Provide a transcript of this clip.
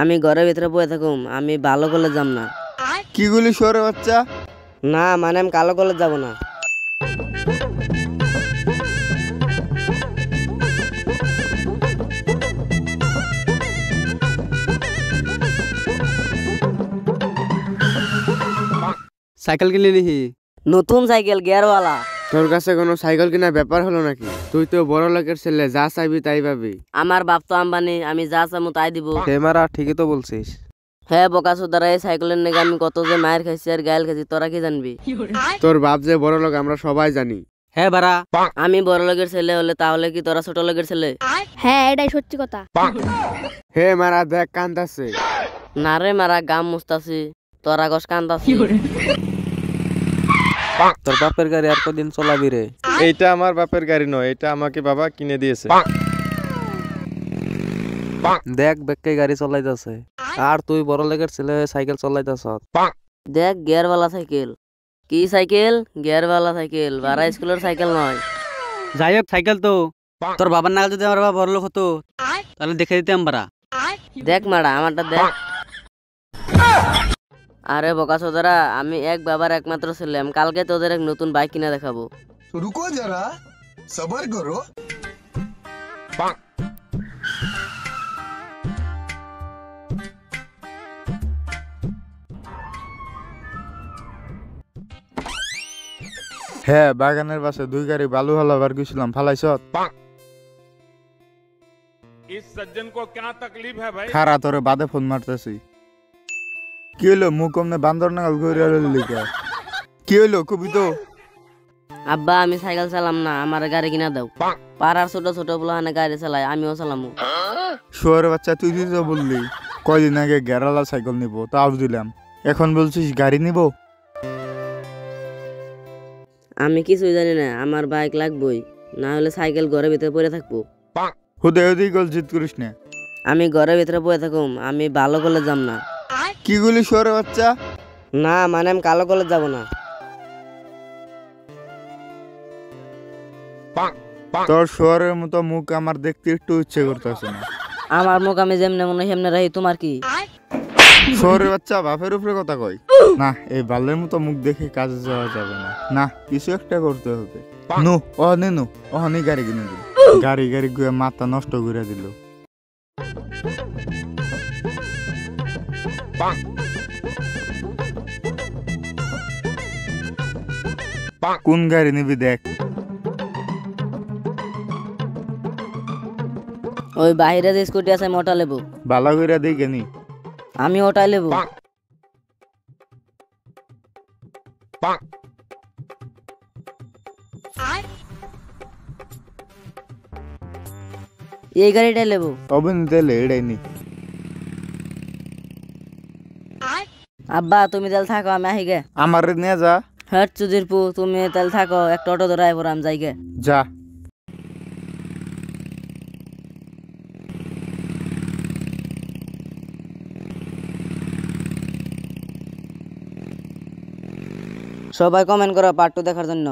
আমি ঘরের ভিতরে বসে থাকুম, আমি ভালো কলেজ যাব না। কি গুলি শোরে বাচ্চা? না মানে আমি কালো কলেজ যাব না। সাইকেল কিনে নিহি? নতুন সাইকেল গিয়ারওয়ালা। তোর কাছে কোনো সাইকেল কেনার ব্যাপার হলো নাকি? তুই তো বড় লোকের ছেলে, যা চাইবি তাই পাবি। আমার বাপ তো আম্বানি, আমি যা চামু তাই দিব। হে মারা, ঠিকই তো বলছিস। হ্যাঁ বোকা সুদারা, এই সাইকেলের নেগে আমি কত যে মায়ের খাইছি আর গায়েল খাইছি, তোরা কি জানবি? তোর বাপ যে বড় লোক আমরা সবাই জানি। হ্যাঁ বাড়া, আমি বড় লোকের ছেলে হলে তাহলে কি তোরা ছোট লোকের ছেলে? হ্যাঁ এটাই সত্যি কথা। হে মারা, দেখ কান্দাছে। না রে মারা, গাম মুস্তাছি, তোরা গস কান্দাছি। তোর বাপের গাড়ি আর কদিন চলাবি রে? এইটা আমার বাপের গাড়ি নয়, এটা আমাকে বাবা কিনে দিয়েছে। দেখ বেক্কে গাড়ি চলাইতেছে, আর তুই বড় লোকের ছেলে হয়ে সাইকেল চলাইতেছ। দেখ গিয়ারওয়ালা সাইকেল। কি সাইকেল? গিয়ারওয়ালা সাইকেল, বারা স্কুলের সাইকেল নয়। যাই হোক, সাইকেল তো তোর বাবার নাগাল যদি আমার বাবা বড় লোক হতো তাহলে দেখে দিতাম বাড়া। দেখ মারা আমারটা দেখ। আরে বোকা সোদারা, আমি এক বাবার একমাত্র ছেলে, আমি কালকে তোদের এক নতুন বাইক কিনে দেখাবো। रुको जरा सबर करो। হ্যাঁ, বাগানের পাশে 2 গাড়ি বালু হালাবার গেছিলাম, ফালাইছ? इस सज्जन को क्या तकलीफ है भाई? খারা তোরে বাদে ফোন মারতেছি। কি হলো, মুখ কমনে বান্দর নাগাল ঘুরে লিখা? কি হলো, কবি তো? আব্বা আমি সাইকেল চালাম না, আমার গাড়ি কিনা দাও। পাড়ার ছোট ছোট পোলাহানে গাড়ি চালায়, আমিও চালামু। শোয়ারে বাচ্চা, তুই তো বললি কয়দিন আগে গেরালা সাইকেল নিব, তাও দিলাম, এখন বলছিস গাড়ি নিব? আমি কিছুই জানি না, আমার বাইক লাগবই, না হলে সাইকেল ঘরের ভিতরে পড়ে থাকবো। হুদে হুদি গল জিত করিস না। আমি ঘরের ভিতরে পড়ে থাকুম, আমি ভালো কলেজ যাব না। কি গুলি শোয়ারে বাচ্চা? না মানে আমি কালো কলেজ যাব না। তোর শোয়ারের মতো মুখ আমার দেখতে একটু ইচ্ছে করতেছে না। আমার মুখ আমি যেমনে মনে হয় সেমনে রাহি, তোমার কি? শহরের বাচ্চা বাপের উপরে কথা কয় না, এই বালের মতো মুখ দেখে কাজে যাওয়া যাবে না। না, কিছু একটা করতে হবে। নু অহনে নু অহনি গাড়ি কিনে দিল, গাড়ি গাড়ি গুয়ে মাথা নষ্ট করে দিল। কোন গাড়ি নিবি দেখ। ওই বাইরে যে স্কুটি আছে আমি ওটা লেবো। বালা করে দিই কেনি? আমি ওটাই লেবো। এই গাড়িটাই লেবো। অভিনীতে এড়াই নি। আব্বা তুমি তাহলে থাকো, আমি আহি গে। আমার নিয়ে যা। হ্যাঁ চুদির পু, তুমি তাহলে থাকো, একটা অটো ধরে আইবো, আমি যাই গে। যা। সবাই কমেন্ট করো পার্ট 2 দেখার জন্য।